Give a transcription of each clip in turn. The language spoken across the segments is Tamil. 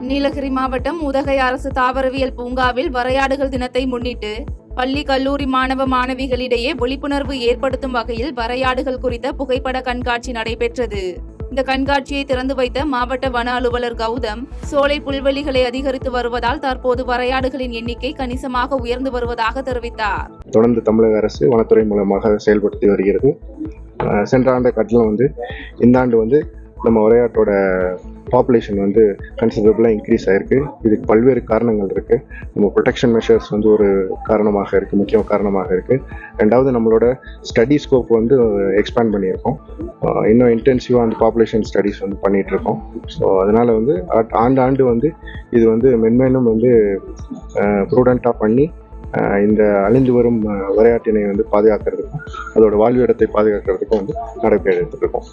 நீலகிரி மாவட்டம் உதகை அரசு தாவரவியல் பூங்காவில் வரையாடுகள் தினத்தை முன்னிட்டு பள்ளி கல்லூரி மாணவ மாணவிகளிடையே விழிப்புணர்வு ஏற்படுத்தும் வகையில் வரையாடுகள் குறித்த புகைப்பட கண்காட்சி நடைபெற்றது. இந்த கண்காட்சியை திறந்து வைத்த மாவட்ட வன அலுவலர் கௌதம், சோலை புல்வெளிகளை அதிகரித்து வருவதால் தற்போது வரையாடுகளின் எண்ணிக்கை கணிசமாக உயர்ந்து வருவதாக தெரிவித்தார். தொடர்ந்து தமிழக அரசு வனத்துறை மூலமாக செயல்படுத்தி வருகிறது. சென்ற ஆண்டு காட்டிலும் இந்த ஆண்டு நம்ம வரையாட்டோட பாப்புலேஷன் கன்சிடரபிளாக இன்க்ரீஸ் ஆயிருக்கு. இதுக்கு பல்வேறு காரணங்கள் இருக்கு. நம்ம ப்ரொடெக்ஷன் மெஷர்ஸ் ஒரு காரணமாக இருக்கு, முக்கிய காரணமாக இருக்கு. ரெண்டாவது, நம்மளோட ஸ்டடி ஸ்கோப் எக்ஸ்பேண்ட் பண்ணியிருக்கோம். இன்னும் இன்டென்சிவாக பாப்புலேஷன் ஸ்டடிஸ் பண்ணிட்டு இருக்கோம். ஸோ அதனால ஆண்டு இது மென்மேலும் ப்ரூடெண்ட்டாக பண்ணி இந்த அழிந்து வரும் விளையாட்டினை பாதுகாக்கிறதுக்கும் அதோட வாழ்விடத்தை பாதுகாக்கிறதுக்கும் நடைபெற்று இருக்கோம்.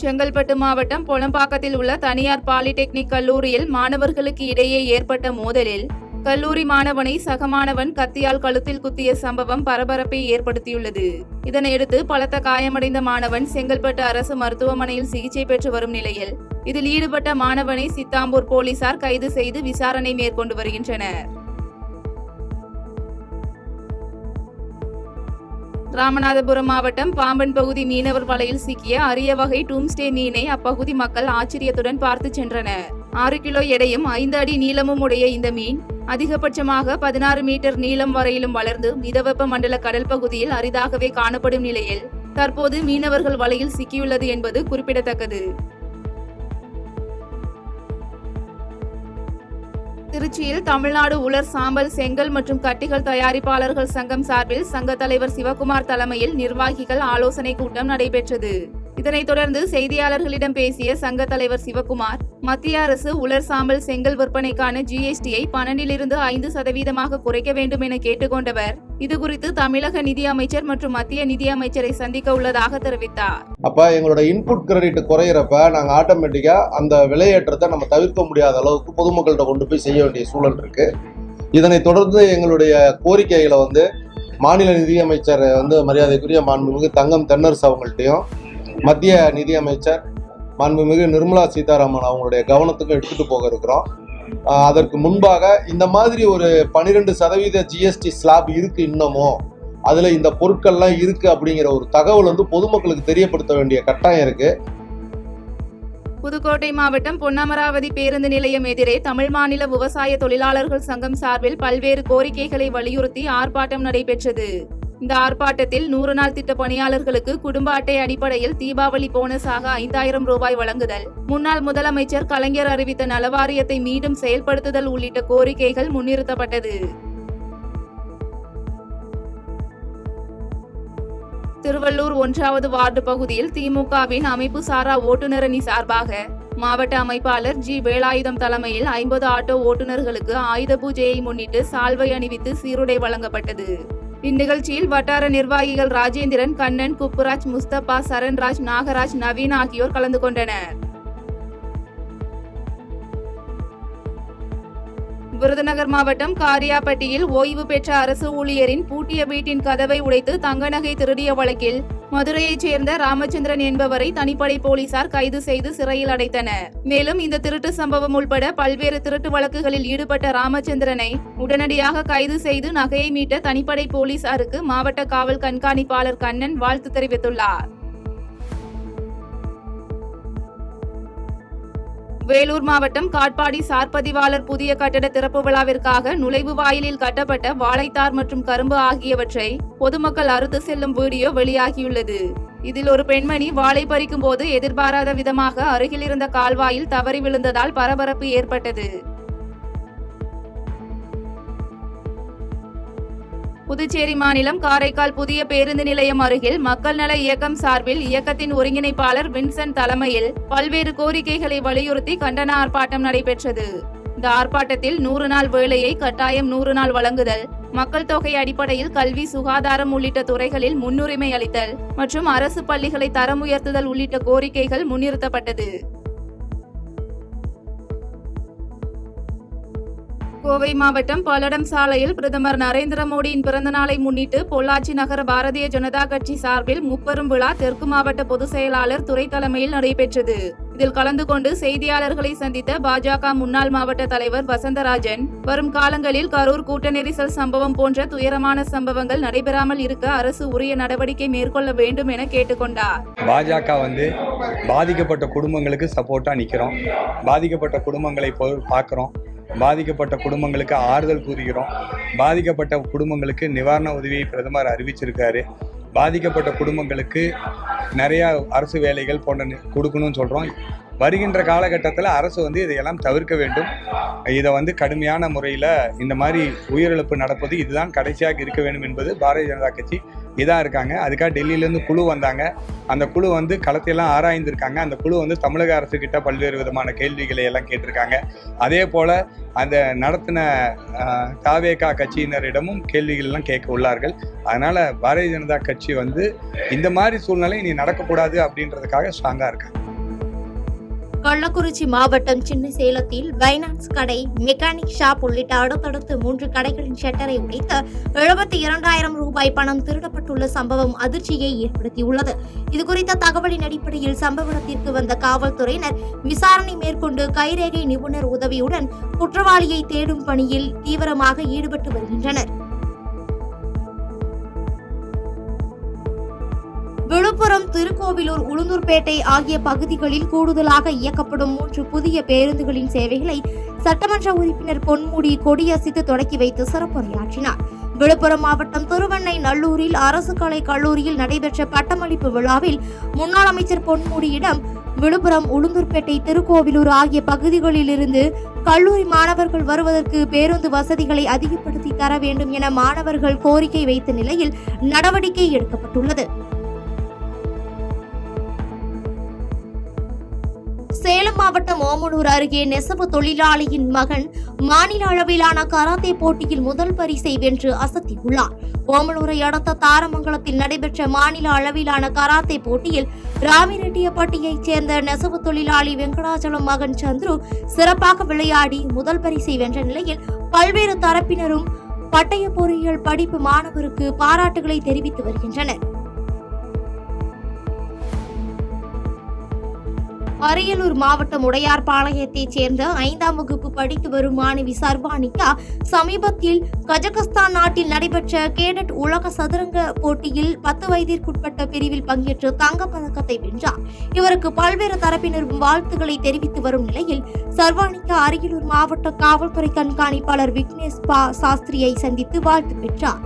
செங்கல்பட்டு மாவட்டம் பொலம்பாக்கத்தில் உள்ள தனியார் பாலிடெக்னிக் கல்லூரியில் மாணவர்களுக்கு இடையே ஏற்பட்ட மோதலில் கல்லூரி மாணவனை சக மாணவன் கத்தியால் கழுத்தில் குத்திய சம்பவம் பரபரப்பை ஏற்படுத்தியுள்ளது. இதனையடுத்து பலத்த காயமடைந்த மாணவன் செங்கல்பட்டு அரசு மருத்துவமனையில் சிகிச்சை பெற்று வரும் நிலையில் இதில் ஈடுபட்ட மாணவனை சித்தாம்பூர் போலீசார் கைது செய்து விசாரணை மேற்கொண்டு வருகின்றனர். ராமநாதபுரம் மாவட்டம் பாம்பன் பகுதி மீனவர் வலையில் சிக்கிய அரிய வகை டூம்ஸ்டே மீனை அப்பகுதி மக்கள் ஆச்சரியத்துடன் பார்த்து சென்றனர். 6 கிலோ எடையும் 5 அடி நீளமும் உடைய இந்த மீன் அதிகபட்சமாக 16 மீட்டர் நீளம் வரையிலும் வளர்ந்து மிதவெப்ப மண்டல கடல் பகுதியில் அரிதாகவே காணப்படும் நிலையில் தற்போது மீனவர்கள் வலையில் சிக்கியுள்ளது என்பது குறிப்பிடத்தக்கது. திருச்சியில் தமிழ்நாடு உலர் சாம்பல் செங்கல் மற்றும் கட்டிகள் தயாரிப்பாளர்கள் சங்கம் சார்பில் சங்க தலைவர் சிவகுமார் தலைமையில் நிர்வாகிகள் ஆலோசனை கூட்டம் நடைபெற்றது. இதனைத் தொடர்ந்து செய்தியாளர்களிடம் பேசிய சங்க தலைவர் சிவகுமார், மத்திய அரசு உலர் சாம்பல் செங்கல் விற்பனைக்கான GSTயை 12% 5% குறைக்க வேண்டும் என கேட்டுக்கொண்டவர், இதுகுறித்து தமிழக நிதி அமைச்சர் மற்றும் மத்திய நிதி அமைச்சரை சந்திக்க உள்ளதாக தெரிவித்தார். அப்ப எங்களோட இன்புட் கிரெடிட் குறையிறப்ப நாங்க ஆட்டோமேட்டிக்கா அந்த விலையேற்றத்தை நம்ம தவிர்க்க முடியாத அளவுக்கு பொதுமக்கள்கிட்ட கொண்டு போய் செய்ய வேண்டிய சூழல் இருக்கு. இதனை தொடர்ந்து எங்களுடைய கோரிக்கைகளை மாநில நிதியமைச்சர் மரியாதைக்குரிய மாண்புமிகு தங்கம் தென்னரசு அவங்கள்ட்டையும் மத்திய நிதியமைச்சர் மாண்புமிகு நிர்மலா சீதாராமன் அவங்களுடைய கவனத்துக்கு எடுத்துட்டு போக இருக்கிறோம். அதற்கு முன்பாக இந்த மாதிரி ஒரு 12% GST ஸ்லாப் இருக்கு, இன்னமும் அதுல இந்த பொருட்கள்லாம் இருக்கு அப்படிங்கிற ஒரு தகவல் பொதுமக்களுக்கு தெரியப்படுத்த வேண்டிய கட்டாயம் இருக்கு. புதுக்கோட்டை மாவட்டம் பொன்னமராவதி பேருந்து நிலையம் எதிரே தமிழ் மாநில விவசாய தொழிலாளர்கள் சங்கம் சார்பில் பல்வேறு கோரிக்கைகளை வலியுறுத்தி ஆர்ப்பாட்டம் நடைபெற்றது. இந்த ஆர்ப்பாட்டத்தில் 100 நாள் திட்ட பணியாளர்களுக்கு குடும்ப அட்டை அடிப்படையில் தீபாவளி போனஸாக 5000 ரூபாய் வழங்குதல், முன்னாள் முதலமைச்சர் கலைஞர் அறிவித்த நலவாரியத்தை மீண்டும் செயல்படுத்துதல் உள்ளிட்ட கோரிக்கைகள் முன்னிறுத்தப்பட்டது. திருவள்ளூர் 1வது வார்டு பகுதியில் திமுகவின் அமைப்பு சாரா ஓட்டுநரணி சார்பாக மாவட்ட அமைப்பாளர் G. வேலாயுதம் தலைமையில் 50 ஆட்டோ ஓட்டுநர்களுக்கு ஆயுத பூஜையை முன்னிட்டு சால்வை அணிவித்து சீருடை வழங்கப்பட்டது. இந்நிகழ்ச்சியில் வட்டார நிர்வாகிகள் ராஜேந்திரன், கண்ணன், குப்புராஜ், முஸ்தபா, சரண்ராஜ், நாகராஜ், நவீன் ஆகியோர் கலந்து கொண்டனர். விருதுநகர் மாவட்டம் காரியாபட்டியில் ஓய்வு பெற்ற அரசு ஊழியரின் பூட்டிய வீட்டின் கதவை உடைத்து தங்க நகை திருடிய வழக்கில் மதுரையைச் சேர்ந்த ராமச்சந்திரன் என்பவரை தனிப்படை போலீசார் கைது செய்து சிறையில் அடைத்தனர். மேலும் இந்த திருட்டு சம்பவம் உள்பட பல்வேறு திருட்டு வழக்குகளில் ஈடுபட்ட ராமச்சந்திரனை உடனடியாக கைது செய்து நகையை மீட்ட தனிப்படை போலீசாருக்கு மாவட்ட காவல் கண்காணிப்பாளர் கண்ணன் வாழ்த்து தெரிவித்துள்ளார். வேலூர் மாவட்டம் காட்பாடி சார் பதிவாளர் புதிய கட்டட திறப்பு விழாவிற்காக நுழைவு வாயிலில் கட்டப்பட்ட வாழைத்தார் மற்றும் கரும்பு ஆகியவற்றை பொதுமக்கள் அறுத்து செல்லும் வீடியோ வெளியாகியுள்ளது. இதில் ஒரு பெண்மணி வாழை பறிக்கும் போது எதிர்பாராத விதமாக அருகில் இருந்த கால்வாயில் தவறி விழுந்ததால் பரபரப்பு ஏற்பட்டது. புதுச்சேரி மாநிலம் காரைக்கால் புதிய பேருந்து நிலையம் அருகில் மக்கள் நல இயக்கம் சார்பில் இயக்கத்தின் ஒருங்கிணைப்பாளர் வின்சென்ட் தலைமையில் பல்வேறு கோரிக்கைகளை வலியுறுத்தி கண்டன ஆர்ப்பாட்டம் நடைபெற்றது. இந்த ஆர்ப்பாட்டத்தில் 100 நாள் வேலையை கட்டாயம் 100 நாள் வழங்குதல், மக்கள் தொகை அடிப்படையில் கல்வி, சுகாதாரம் உள்ளிட்ட துறைகளில் முன்னுரிமை அளித்தல் மற்றும் அரசு பள்ளிகளை தரம் உயர்த்துதல் உள்ளிட்ட கோரிக்கைகள் முன்னிறுத்தப்பட்டது. கோவை மாவட்டம் பல்லடம் சாலையில் பிரதமர் நரேந்திர மோடியின் பிறந்த நாளை முன்னிட்டு பொள்ளாச்சி நகர பாரதிய ஜனதா கட்சி சார்பில் முப்பெரும் விழா தெற்கு மாவட்ட பொதுச் செயலாளர் துறை தலைமையில் நடைபெற்றது. இதில் கலந்து கொண்டு செய்தியாளர்களை சந்தித்த பாஜக முன்னாள் மாவட்ட தலைவர் வசந்தராஜன், வரும் காலங்களில் கரூர் கூட்ட நெரிசல் சம்பவம் போன்ற துயரமான சம்பவங்கள் நடைபெறாமல் இருக்க அரசு உரிய நடவடிக்கை மேற்கொள்ள வேண்டும் என கேட்டுக்கொண்டார். பாஜக பாதிக்கப்பட்ட குடும்பங்களுக்கு சப்போர்ட்டா நிற்கிறோம். பாதிக்கப்பட்ட குடும்பங்களை பார்க்குறோம். பாதிக்கப்பட்ட குடும்பங்களுக்கு ஆறுதல் கூறுகிறோம். பாதிக்கப்பட்ட குடும்பங்களுக்கு நிவாரண உதவியை பிரதமர் அறிவிச்சிருக்காரு. பாதிக்கப்பட்ட குடும்பங்களுக்கு நிறையா அரசு வேலைகள் போன்ற கொடுக்கணும்னு சொல்கிறோம். வருகின்ற காலகட்டத்தில் அரசு இதையெல்லாம் தவிர்க்க வேண்டும். இதை கடுமையான முறையில் இந்த மாதிரி உயிரிழப்பு நடப்பது இதுதான் கடைசியாக இருக்க வேண்டும் என்பது பாரதிய ஜனதா கட்சி இதாக இருக்காங்க. அதுக்காக டெல்லியிலேருந்து குழு வந்தாங்க. அந்த குழு களத்தையெல்லாம் ஆராய்ந்திருக்காங்க. அந்த குழு தமிழக அரசுக்கிட்ட பல்வேறு விதமான கேள்விகளை எல்லாம் கேட்டிருக்காங்க. அதே போல் அந்த நடத்தின தாவேகா கட்சியினரிடமும் கேள்விகள்லாம் கேட்க உள்ளார்கள். அதனால் பாரதிய ஜனதா கட்சி இந்த மாதிரி சூழ்நிலை இனி நடக்கக்கூடாது அப்படின்றதுக்காக ஸ்ட்ராங்காக இருக்காங்க. கள்ளக்குறிச்சி மாவட்டம் சின்ன சேலத்தில் பைனான்ஸ் கடை, மெக்கானிக் ஷாப் உள்ளிட்ட அடுத்தடுத்து 3 கடைகளின் ஷட்டரை உடைத்து 72,000 ரூபாய் பணம் திருடப்பட்டுள்ள சம்பவம் அதிர்ச்சியை ஏற்படுத்தியுள்ளது. இதுகுறித்த தகவலின் அடிப்படையில் சம்பவ இடத்திற்கு வந்த காவல்துறையினர் விசாரணை மேற்கொண்டு கைரேகை நிபுணர் உதவியுடன் குற்றவாளியை தேடும் பணியில் தீவிரமாக ஈடுபட்டு வருகின்றனர். விழுப்புரம், திருக்கோவிலூர், உளுந்தூர்பேட்டை ஆகிய பகுதிகளில் கூடுதலாக இயக்கப்படும் 3 புதிய பேருந்துகளின் சேவைகளை சட்டமன்ற உறுப்பினர் பொன்முடி கொடியசைத்து தொடக்கி வைத்து சிறப்புரையாற்றினார். விழுப்புரம் மாவட்டம் திருவெண்ணை நல்லூரில் அரசு கலை கல்லூரியில் நடைபெற்ற பட்டமளிப்பு விழாவில் முன்னாள் அமைச்சர் பொன்முடியிடம் விழுப்புரம், உளுந்தூர்பேட்டை, திருக்கோவிலூர் ஆகிய பகுதிகளிலிருந்து கல்லூரி மாணவர்கள் வருவதற்கு பேருந்து வசதிகளை அதிகப்படுத்தி தர வேண்டும் என மாணவர்கள் கோரிக்கை வைத்த நிலையில் நடவடிக்கை எடுக்கப்பட்டுள்ளது. சேலம் மாவட்டம் ஓமலூர் அருகே நெசவு தொழிலாளியின் மகன் மாநில அளவிலான கராத்தே போட்டியில் முதல் பரிசை வென்று அசத்தியுள்ளார். ஓமலூரை அடுத்த தாரமங்கலத்தில் நடைபெற்ற மாநில அளவிலான கராத்தே போட்டியில் ராமிரெட்டியப்பட்டியைச் சேர்ந்த நெசவு தொழிலாளி வெங்கடாச்சலம் மகன் சந்துரு சிறப்பாக விளையாடி முதல் பரிசை வென்ற நிலையில் பல்வேறு தரப்பினரும் பட்டய பொறியியல் படிப்பு மாணவருக்கு பாராட்டுகளை தெரிவித்து வருகின்றனர். அரியலூர் மாவட்டம் உடையார்பாளையத்தைச் சேர்ந்த 5ஆம் வகுப்பு படித்து வரும் மாணவி சர்வானிகா சமீபத்தில் கஜகஸ்தான் நாட்டில் நடைபெற்ற கேடட் உலக சதுரங்க போட்டியில் 10 வயதிற்குட்பட்ட பிரிவில் பங்கேற்று தங்கப்பதக்கத்தை வென்றார். இவருக்கு பல்வேறு தரப்பினரும் வாழ்த்துக்களை தெரிவித்து வரும் நிலையில் சர்வானிகா அரியலூர் மாவட்ட காவல்துறை கண்காணிப்பாளர் விக்னேஷ் சாஸ்திரியை சந்தித்து வாழ்த்து பெற்றார்.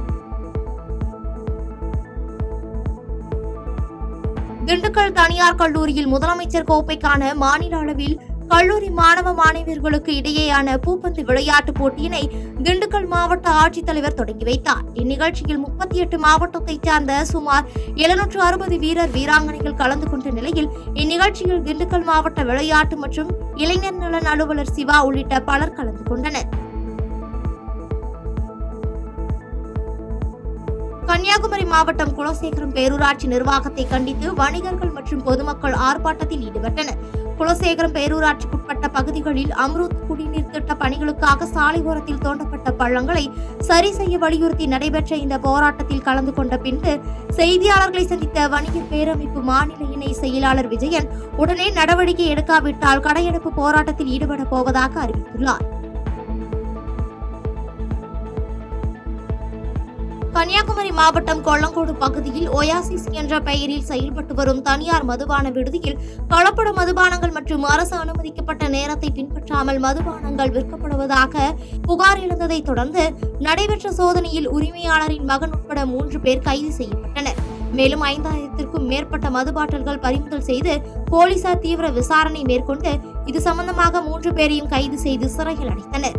திண்டுக்கல் தனியார் கல்லூரியில் முதலமைச்சர் கோப்பைக்கான மாநில அளவில் கல்லூரி மாணவ மாணவியர்களுக்கு இடையேயான பூப்பந்து விளையாட்டுப் போட்டியினை திண்டுக்கல் மாவட்ட ஆட்சித்தலைவர் தொடங்கி வைத்தார். இந்நிகழ்ச்சியில் 38 மாவட்டத்தைச் சார்ந்த சுமார் 760 வீரர் வீராங்கனைகள் கலந்து கொண்ட நிலையில் இந்நிகழ்ச்சியில் திண்டுக்கல் மாவட்ட விளையாட்டு மற்றும் இளைஞர் நலன் அலுவலர் சிவா உள்ளிட்ட பலர் கலந்து கொண்டனர். கன்னியாகுமரி மாவட்டம் குலசேகரம் பேரூராட்சி நிர்வாகத்தை கண்டித்து வணிகர்கள் மற்றும் பொதுமக்கள் ஆர்ப்பாட்டத்தில் ஈடுபட்டனர். குலசேகரம் பேரூராட்சிக்குட்பட்ட பகுதிகளில் அம்ருத் குடிநீர் திட்ட பணிகளுக்காக சாலை ஓரத்தில் தோண்டப்பட்ட பள்ளங்களை சரி செய்ய வலியுறுத்தி நடைபெற்ற இந்த போராட்டத்தில் கலந்து கொண்ட பின்பு செய்தியாளர்களை சந்தித்த வணிகர் பேரமைப்பு மாநில இணை செயலாளர் விஜயன் உடனே நடவடிக்கை எடுக்காவிட்டால் கடையெடுப்பு போராட்டத்தில் ஈடுபட போவதாக அறிவித்துள்ளார். கன்னியாகுமரி மாவட்டம் கொல்லங்கோடு பகுதியில் ஒயாசிஸ் என்ற பெயரில் செயல்பட்டு வரும் தனியார் மதுபான விடுதியில் கலப்பட மதுபானங்கள் மற்றும் அரசு அனுமதிக்கப்பட்ட நேரத்தை பின்பற்றாமல் மதுபானங்கள் விற்கப்படுவதாக புகார் எழுந்ததை தொடர்ந்து நடைபெற்ற சோதனையில் உரிமையாளரின் மகன் உட்பட 3 பேர் கைது செய்யப்பட்டனர். மேலும் 5000த்திற்கும் மேற்பட்ட மது பாட்டில்கள் பறிமுதல் செய்து போலீசார் தீவிர விசாரணை மேற்கொண்டு இது சம்பந்தமாக 3 பேரையும் கைது செய்து சிறையில் அடைத்தனர்.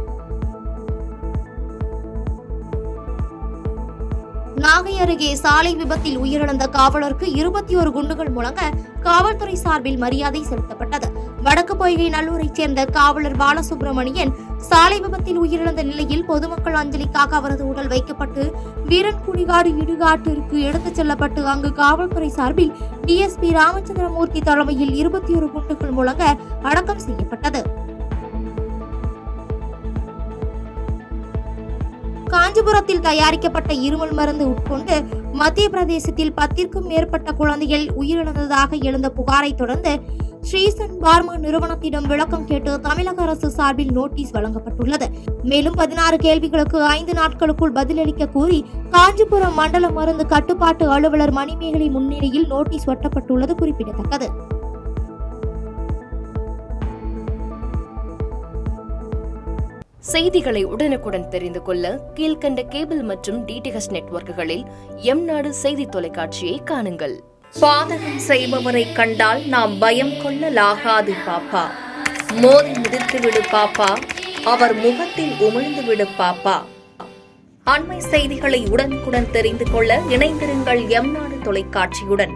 நாகை அருகே சாலை விபத்தில் உயிரிழந்த காவலருக்கு 21 குண்டுகள் முழங்க காவல்துறை சார்பில் மரியாதை செலுத்தப்பட்டது. வடக்கு பொய்கை நல்லூரைச் சேர்ந்த காவலர் பாலசுப்ரமணியன் சாலை விபத்தில் உயிரிழந்த நிலையில் பொதுமக்கள் அஞ்சலிக்காக அவரது உடல் வைக்கப்பட்டு வீரன்குடிகாடு இடுகாட்டிற்கு எடுத்துச் செல்லப்பட்டு அங்கு காவல்துறை சார்பில் டிஎஸ்பி ராமச்சந்திரமூர்த்தி தலைமையில் 21 குண்டுகள் முழங்க அடக்கம் செய்யப்பட்டது. காஞ்சிபுரத்தில் தயாரிக்கப்பட்ட இருமல் மருந்து உட்கொண்டு மத்திய பிரதேசத்தில் 10க்கும் மேற்பட்ட குழந்தைகள் உயிரிழந்ததாக எழுந்த புகாரை தொடர்ந்து ஸ்ரீசன் பார்மா நிறுவனத்திடம் விளக்கம் கேட்டு தமிழக அரசு சார்பில் நோட்டீஸ் வழங்கப்பட்டுள்ளது. மேலும் 16 கேள்விகளுக்கு 5 நாட்களுக்குள் பதிலளிக்க கூறி காஞ்சிபுரம் மண்டல மருந்து கட்டுப்பாட்டு அலுவலர் மணிமேகலை முன்னிலையில் நோட்டீஸ் ஒட்டப்பட்டுள்ளது குறிப்பிடத்தக்கது. செய்திகளை உடனுக்குடன் தெரிந்து கொள்ள கீழ்கண்ட கேபிள் மற்றும் டிடிஎச் நெட்வொர்க்குகளில் எம்நாடு செய்தி தொலைக்காட்சியை காணுங்கள். பாதகம் செய்பவரை கண்டால் நாம் பயம் கொள்ளலாகாது பாப்பா. மோதி மிதித்து விடு பாப்பா, அவர் முகத்தில் உமிழ்ந்து விடு பாப்பா. அண்மை செய்திகளை உடனுக்குடன் தெரிந்து கொள்ள இணைந்திருங்கள் எம்நாடு தொலைக்காட்சியுடன்.